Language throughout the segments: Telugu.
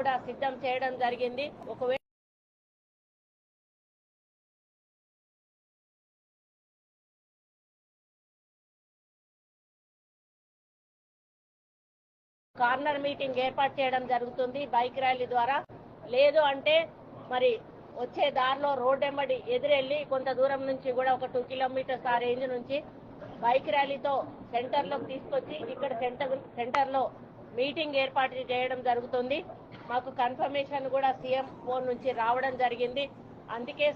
కూడా సిద్ధం చేయడం జరిగింది. ఒకవేళ కార్నర్ మీటింగ్ ఏర్పాటు చేయడం జరుగుతుంది బైక్ ర్యాలీ ద్వారా. లేదు అంటే మరి వచ్చే దారిలో రోడ్ వెంబడి ఎదురెళ్ళి కొంత దూరం నుంచి కూడా ఒక 2 కిలోమీటర్స్ ఆ రేంజ్ నుంచి బైక్ ర్యాలీతో సెంటర్లోకి తీసుకొచ్చి ఇక్కడ సెంటర్లో మీటింగ్ ఏర్పాటు చేయడం జరుగుతుంది. మాకు కన్ఫర్మేషన్ కూడా సీఎం ఫోన్ నుంచి రావడం జరిగింది. అందుకే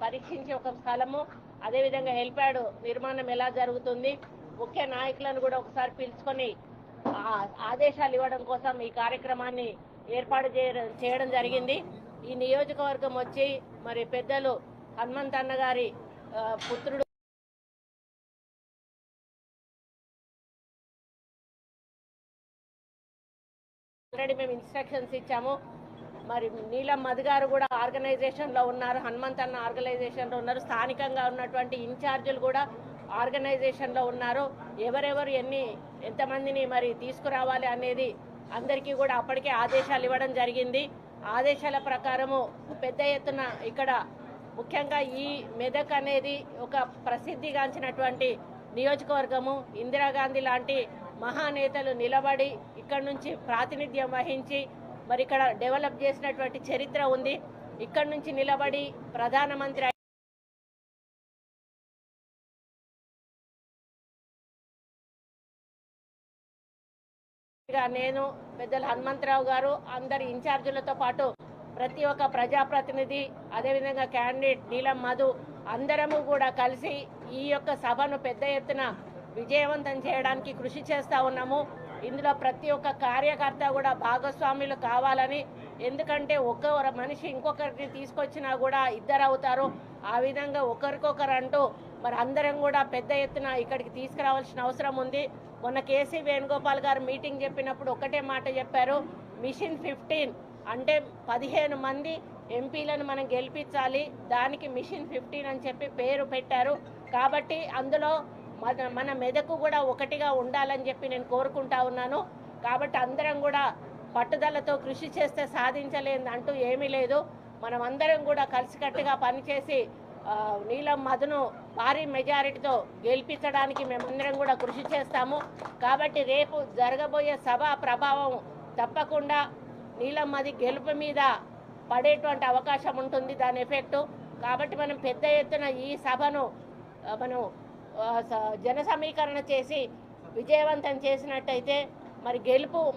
పరీక్షించి ఒక స్థలము, అదేవిధంగా హెలిప్యాడ్ నిర్మాణం ఎలా జరుగుతుంది, ముఖ్య నాయకులను కూడా ఒకసారి పిలుచుకొని ఆదేశాలు ఇవ్వడం కోసం ఈ కార్యక్రమాన్ని ఏర్పాటు చేయడం జరిగింది. ఈ నియోజకవర్గం వచ్చి మరి పెద్దలు హనుమంత్ అన్న గారి పుత్రుడు ఆల్రెడీ మేము ఇన్స్ట్రక్షన్స్ ఇచ్చాము. మరి నీలం మధు గారు కూడా ఆర్గనైజేషన్లో ఉన్నారు, హనుమంత్ అన్న ఆర్గనైజేషన్లో ఉన్నారు, స్థానికంగా ఉన్నటువంటి ఇన్ఛార్జీలు కూడా ఆర్గనైజేషన్లో ఉన్నారు. ఎవరెవరు ఎంతమందిని మరి తీసుకురావాలి అనేది అందరికీ కూడా అప్పటికే ఆదేశాలు ఇవ్వడం జరిగింది. ఆదేశాల ప్రకారము పెద్ద ఎత్తున ఇక్కడ ముఖ్యంగా ఈ మెదక్ అనేది ఒక ప్రసిద్ధిగాంచినటువంటి నియోజకవర్గము. ఇందిరాగాంధీ లాంటి మహానేతలు నిలబడి ఇక్కడ నుంచి ప్రాతినిధ్యం వహించి మరి ఇక్కడ డెవలప్ చేసినటువంటి చరిత్ర ఉంది. ఇక్కడ నుంచి నిలబడి ప్రధానమంత్రి నేను, పెద్దలు హనుమంతరావు గారు, అందరి ఇన్ఛార్జీలతో పాటు ప్రతి ఒక్క ప్రజాప్రతినిధి, అదేవిధంగా క్యాండిడేట్ నీలం మధు అందరము కూడా కలిసి ఈ యొక్క సభను పెద్ద ఎత్తున విజయవంతం చేయడానికి కృషి చేస్తూ ఉన్నాము. ఇందులో ప్రతి ఒక్క కార్యకర్త కూడా భాగస్వాములు కావాలని, ఎందుకంటే ఒక్క మనిషి ఇంకొకరిని తీసుకొచ్చినా కూడా ఇద్దరు అవుతారు. ఆ విధంగా ఒకరికొకరు అంటూ మరి అందరం కూడా పెద్ద ఎత్తున ఇక్కడికి తీసుకురావాల్సిన అవసరం ఉంది. మొన్న కేసీ వేణుగోపాల్ గారు మీటింగ్ చెప్పినప్పుడు ఒకటే మాట చెప్పారు, మిషన్ 15 అంటే 15 మంది ఎంపీలను మనం గెలిపించాలి, దానికి మిషన్ 15 అని చెప్పి పేరు పెట్టారు. కాబట్టి అందులో మన మెదకు కూడా ఒకటిగా ఉండాలని చెప్పి నేను కోరుకుంటా ఉన్నాను. కాబట్టి అందరం కూడా పట్టుదలతో కృషి చేస్తే సాధించలేదు అంటూ ఏమీ లేదు. మనం అందరం కూడా కలిసికట్టుగా పనిచేసి నీలం మధును భారీ మెజారిటీతో గెలిపించడానికి మేమందరం కూడా కృషి చేస్తాము. కాబట్టి రేపు జరగబోయే సభ ప్రభావం తప్పకుండా నీలం మధు గెలుపు మీద పడేటువంటి అవకాశం ఉంటుంది, దాని ఎఫెక్టు. కాబట్టి మనం పెద్ద ఎత్తున ఈ సభను మనం జన సమీకరణ చేసి విజయవంతం చేసినట్టయితే మరి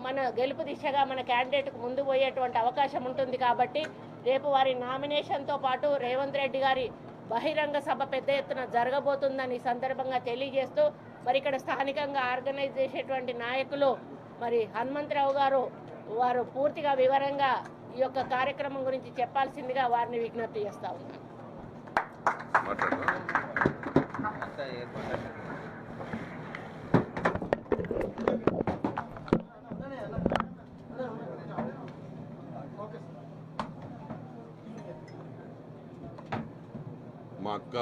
మన గెలుపు దిశగా మన క్యాండిడేట్కు ముందు పోయేటువంటి అవకాశం ఉంటుంది. కాబట్టి రేపు వారి నామినేషన్తో పాటు రేవంత్ రెడ్డి గారి బహిరంగ సభ పెద్ద ఎత్తున జరగబోతుందని సందర్భంగా తెలియజేస్తూ మరి ఇక్కడ స్థానికంగా ఆర్గనైజ్ చేసేటువంటి నాయకులు మరి హనుమంతరావు గారు వారు పూర్తిగా వివరంగా ఈ యొక్క కార్యక్రమం గురించి చెప్పాల్సిందిగా వారిని విజ్ఞప్తి చేస్తా ఉన్నాను. మా అక్క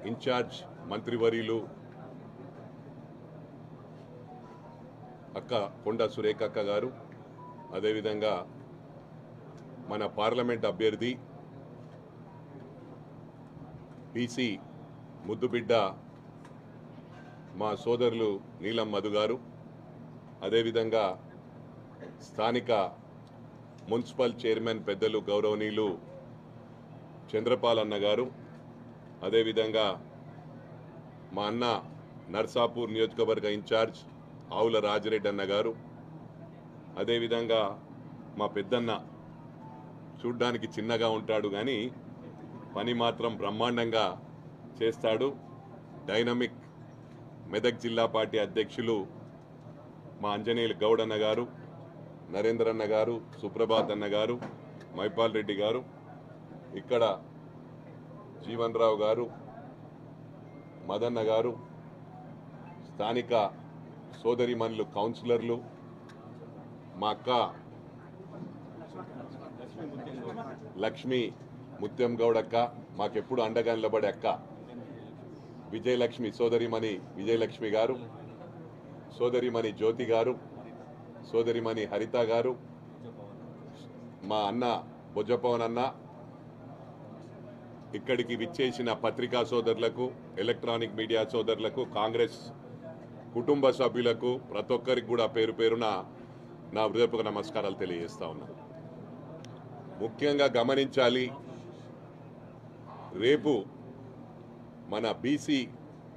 ఇన్ఛార్జ్ మంత్రివర్యులు అక్క కొండా సురేఖ అక్క గారు, అదేవిధంగా మన పార్లమెంట్ అభ్యర్థి బీసీ ముద్దుబిడ్డ మా సోదరులు నీలం మధు గారు, అదేవిధంగా స్థానిక మున్సిపల్ చైర్మన్ పెద్దలు గౌరవనీయులు చంద్రపాల్ అన్న గారు, అదేవిధంగా మా అన్న నర్సాపూర్ నియోజకవర్గ ఇన్ఛార్జ్ ఆవుల రాజిరెడ్డి అన్న గారు, అదేవిధంగా మా పెద్దన్న చూడ్డానికి చిన్నగా ఉంటాడు కానీ పని మాత్రం బ్రహ్మాండంగా చేస్తాడు, డైనమిక్ మెదక్ జిల్లా పార్టీ అధ్యక్షులు మా అంజనేయులు గౌడ్ అన్న గారు, నరేంద్ర అన్న గారు, సుప్రభాత్ అన్న గారు, మైపాల్ రెడ్డి గారు, ఇక్కడ జీవన్ రావు గారు, మదన్న గారు, స్థానిక సోదరిమణులు కౌన్సిలర్లు, మా అక్క లక్ష్మి ముత్యం గౌడ్ అక్క, మాకెప్పుడు అండగా నిలబడే అక్క విజయలక్ష్మి సోదరిమణి విజయలక్ష్మి గారు, సోదరిమణి జ్యోతి గారు, సోదరిమణి హరిత గారు, మా అన్న బొజ్జపవన్ అన్న, ఇక్కడికి విచ్చేసిన పత్రికా సోదరులకు, ఎలక్ట్రానిక్ మీడియా సోదరులకు, కాంగ్రెస్ కుటుంబ సభ్యులకు, ప్రతి ఒక్కరికి కూడా పేరు పేరున నా హృదయపూర్వక నమస్కారాలు తెలియజేస్తా ఉన్నా. ముఖ్యంగా గమనించాలి, రేపు మన బీసీ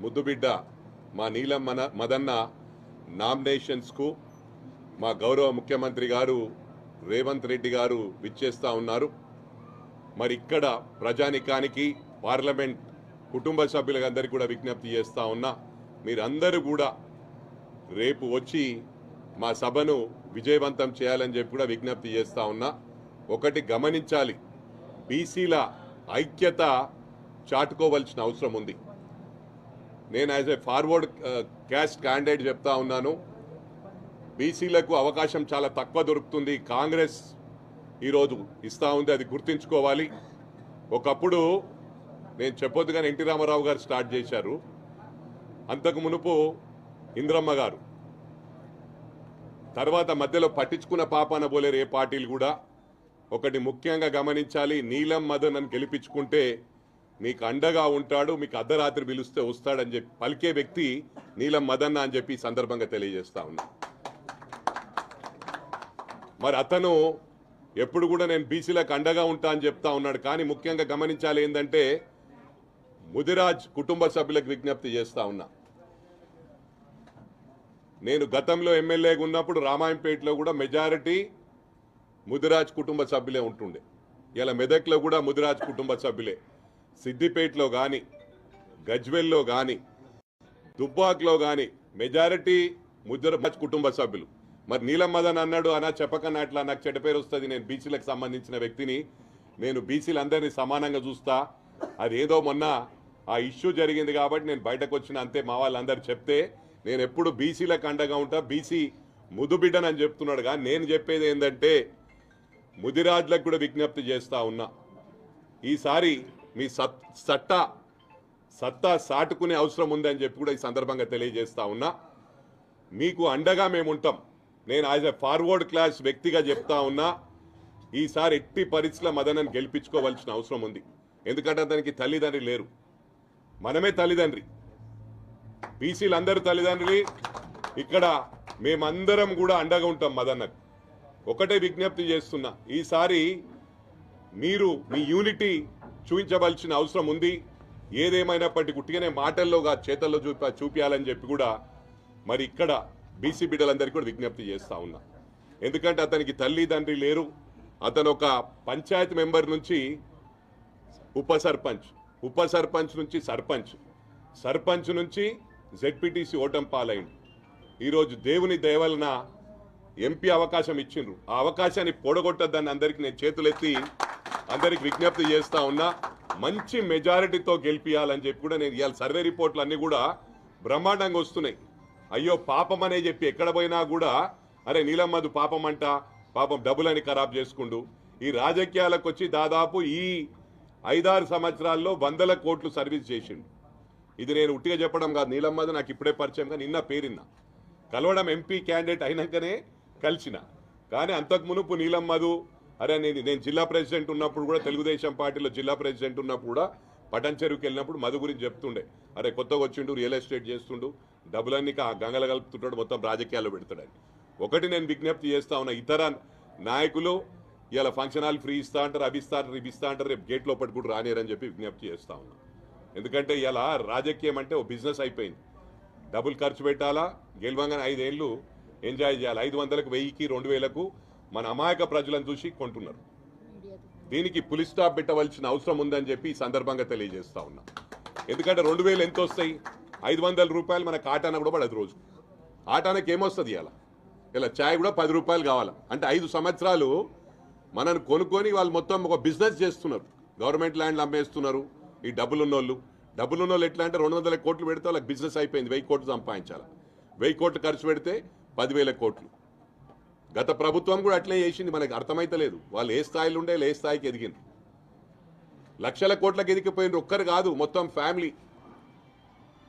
ముద్దుబిడ్డ మా నీలం మదన్న నామినేషన్స్కు మా గౌరవ ముఖ్యమంత్రి గారు రేవంత్ రెడ్డి గారు విచ్చేస్తా ఉన్నారు. మరి ఇక్కడ ప్రజానికానికి, పార్లమెంట్ కుటుంబ సభ్యులందరికీ కూడా విజ్ఞప్తి చేస్తా ఉన్నా, మీరందరూ కూడా రేపు వచ్చి మా సభను విజయవంతం చేయాలని చెప్పి కూడా విజ్ఞప్తి చేస్తా ఉన్నా. ఒకటి గమనించాలి, బీసీల ఐక్యత చాటుకోవాల్సిన అవసరం ఉంది. నేను as a forward caste candidate చెప్తా ఉన్నాను, బీసీలకు అవకాశం చాలా తక్కువ దొరుకుతుంది. కాంగ్రెస్ ఈరోజు ఇస్తా ఉంది, అది గుర్తుంచుకోవాలి. ఒకప్పుడు నేను చెప్పొద్దు కానీ ఎన్టీ రామారావు గారు స్టార్ట్ చేశారు, అంతకు మునుపు ఇంద్రమ్మ గారు, తర్వాత మధ్యలో పట్టించుకున్న పాపాన పోలేరు ఏ పార్టీలు కూడా. ఒకటి ముఖ్యంగా గమనించాలి, నీలం మదన్ అని గెలిపించుకుంటే మీకు అండగా ఉంటాడు, మీకు అర్ధరాత్రి పిలిస్తే వస్తాడని చెప్పి పలికే వ్యక్తి నీలం మదన్న అని చెప్పి ఈ సందర్భంగా తెలియజేస్తా ఉన్నా. మరి అతను ఎప్పుడు కూడా నేను బీసీలకు అండగా ఉంటా అని చెప్తా ఉన్నాడు. కానీ ముఖ్యంగా గమనించాలి ఏంటంటే, ముదిరాజ్ కుటుంబ సభ్యులకు విజ్ఞప్తి చేస్తా ఉన్నా. నేను గతంలో ఎమ్మెల్యేగా ఉన్నప్పుడు రామాయంపేటలో కూడా మెజారిటీ ముదిరాజ్ కుటుంబ సభ్యులే ఉంటుండే. ఇలా మెదక్లో కూడా ముదిరాజ్ కుటుంబ సభ్యులే, సిద్దిపేటలో కానీ, గజ్వెల్లో కానీ, దుబ్బాక్లో కానీ మెజారిటీ ముదిరాజ్ కుటుంబ సభ్యులు. మరి నీలం మదన్ అన్నాడు, అనా చెప్పకన్నా అట్లా నాకు చెడ్డ పేరు వస్తుంది, నేను బీసీలకు సంబంధించిన వ్యక్తిని, నేను బీసీలందరినీ సమానంగా చూస్తా, అదేదో మొన్న ఆ ఇష్యూ జరిగింది కాబట్టి నేను బయటకు వచ్చిన అంతే మా వాళ్ళందరూ చెప్తే, నేను ఎప్పుడు బీసీలకు అండగా ఉంటా, బీసీ ముదుబిడ్డనని చెప్తున్నాడు. కానీ నేను చెప్పేది ఏంటంటే, ముదిరాజులకు కూడా విజ్ఞప్తి చేస్తా ఉన్నా, ఈసారి మీ సత్తా సాటుకునే అవసరం ఉందని చెప్పి కూడా ఈ సందర్భంగా తెలియజేస్తా ఉన్నా. మీకు అండగా మేము ఉంటాం. నేను యాజ్ ఎ ఫార్వర్డ్ క్లాస్ వ్యక్తిగా చెప్తా ఉన్నా, ఈసారి ఎట్టి పరిస్థితుల మదనని గెలిపించుకోవాల్సిన అవసరం ఉంది. ఎందుకంటే అతనికి తల్లిదండ్రి లేరు, మనమే తల్లిదండ్రి, బీసీలందరూ తల్లిదండ్రులు. ఇక్కడ మేమందరం కూడా అండగా ఉంటాం మదన్నకు. ఒకటే విజ్ఞప్తి చేస్తున్నా, ఈసారి మీరు మీ యూనిటీ చూపించవలసిన అవసరం ఉంది. ఏదేమైనప్పటికీ ఉట్టిగానే మాటల్లో చేతల్లో చూపించాలని చెప్పి కూడా మరి ఇక్కడ బీసీ బిడ్డలందరికీ కూడా విజ్ఞప్తి చేస్తా ఉన్నా. ఎందుకంటే అతనికి తల్లిదండ్రి లేరు. అతను ఒక పంచాయతీ మెంబర్ నుంచి ఉప సర్పంచ్ నుంచి సర్పంచ్ నుంచి జెడ్పీటీసీ ఓటం పాలైంది. ఈరోజు దేవుని దయవలన ఎంపీ అవకాశం ఇచ్చిండ్రు. ఆ అవకాశాన్ని పొడగొట్టద్దని అందరికీ నేను చేతులెత్తి అందరికి విజ్ఞప్తి చేస్తా ఉన్నా. మంచి మెజారిటీతో గెలిపియాలని చెప్పి కూడా నేను ఇవాళ సర్వే రిపోర్ట్లు అన్నీ కూడా బ్రహ్మాండంగా వస్తున్నాయి. అయ్యో పాపం అనే చెప్పి ఎక్కడ పోయినా కూడా అరే నీలమ్మదు పాపం అంట, పాపం డబ్బులని ఖరాబ్ చేసుకుంటూ ఈ రాజకీయాలకు వచ్చి దాదాపు ఈ 5-6 సంవత్సరాల్లో 100 కోట్లు సర్వీస్ చేసిండు. ఇది నేను ఉట్టిగా చెప్పడం కాదు, నీలమ్మది నాకు ఇప్పుడే పరిచయంగా నిన్న పేరిన్నా, కలవడం ఎంపీ క్యాండిడేట్ అయినాకనే కలిసిన. కానీ అంతకు మునుపు నీలమ్మదు, అరే నేను జిల్లా ప్రెసిడెంట్ ఉన్నప్పుడు కూడా, తెలుగుదేశం పార్టీలో జిల్లా ప్రెసిడెంట్ ఉన్నప్పుడు కూడా పటన్ చెరువుకి వెళ్ళినప్పుడు మధు గురించి చెప్తుండే, అరే కొత్తగా వచ్చిండు, రియల్ ఎస్టేట్ చేస్తుండు, డబ్బులన్నీ గంగల కలుపుతుంటాడు, మొత్తం రాజకీయాల్లో పెడతాడని. ఒకటి నేను విజ్ఞప్తి చేస్తా ఉన్నా, ఇతర నాయకులు ఇలా ఫంక్షన్ హాల్ ఫ్రీ ఇస్తా అంటారు, అవి ఇస్తా అంటారు, రేపు గేట్ లోపటి కూడా రానియరని చెప్పి విజ్ఞప్తి చేస్తా ఉన్నా. ఎందుకంటే ఇలా రాజకీయం అంటే ఓ బిజినెస్ అయిపోయింది. డబ్బులు ఖర్చు పెట్టాలా, గెలవంగానే 5 ఏళ్ళు ఎంజాయ్ చేయాలి. 500కు 1000కి 2000కు మన అమాయక ప్రజలను చూసి కొంటున్నారు. దీనికి పులి స్టాప్ పెట్టవలసిన అవసరం ఉందని చెప్పి ఈ సందర్భంగా తెలియజేస్తా ఉన్నా. ఎందుకంటే 2000 ఎంత వస్తాయి, 500 రూపాయలు మనకు ఆటాన కూడా పడదు. రోజు ఆటానకి ఏమొస్తుంది, ఇలా ఛాయ్ కూడా 10 రూపాయలు కావాలా అంటే 5 సంవత్సరాలు మనల్ని కొనుక్కొని వాళ్ళు మొత్తం ఒక బిజినెస్ చేస్తున్నారు. గవర్నమెంట్ ల్యాండ్లు అమ్మేస్తున్నారు. ఈ డబ్బులున్నోళ్ళు ఎట్లా అంటే 200 కోట్లు పెడితే వాళ్ళకి బిజినెస్ అయిపోయింది, 1000 కోట్లు సంపాదించాలి. 1000 కోట్లు ఖర్చు పెడితే 10,000 కోట్లు. గత ప్రభుత్వం కూడా అట్లే చేసింది, మనకు అర్థమైతలేదు. వాళ్ళు ఏ స్థాయిలో ఉండే ఏ స్థాయికి ఎదిగింది. లక్షల కోట్లకు ఎదిగిపోయినరు, ఒక్కరు కాదు, మొత్తం ఫ్యామిలీ.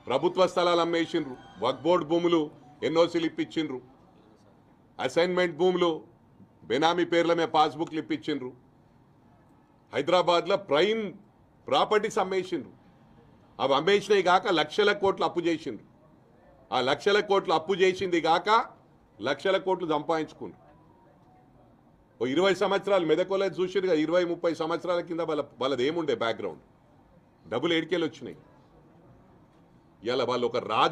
ప్రభుత్వ స్థలాలు అమ్మేసిండ్రు, వక్ఫ్ బోర్డు భూములు ఎన్ఓసీలు ఇప్పించిండ్రు. అసైన్మెంట్ భూములు బెనామీ పేర్ల మీద పాస్బుక్లు ఇప్పించిండ్రు. హైదరాబాద్లో ప్రైమ్ ప్రాపర్టీస్ అమ్మేసిండ్రు. అవి అమ్మేసినవి కాక లక్షల కోట్లు అప్పు చేసిండ్రు. ఆ లక్షల కోట్లు అప్పు చేసింది కాక లక్షల కోట్లు సంపాదించుకుండ్రు. ఓ 20 సంవత్సరాలు మెదకోలేదు చూసిరుగా, 20-30 సంవత్సరాల కింద వాళ్ళది ఏముండే బ్యాక్గ్రౌండ్, డబ్బులు ఏడికెళ్ళి వచ్చినాయి. ఇలా వాళ్ళు ఒక రాజు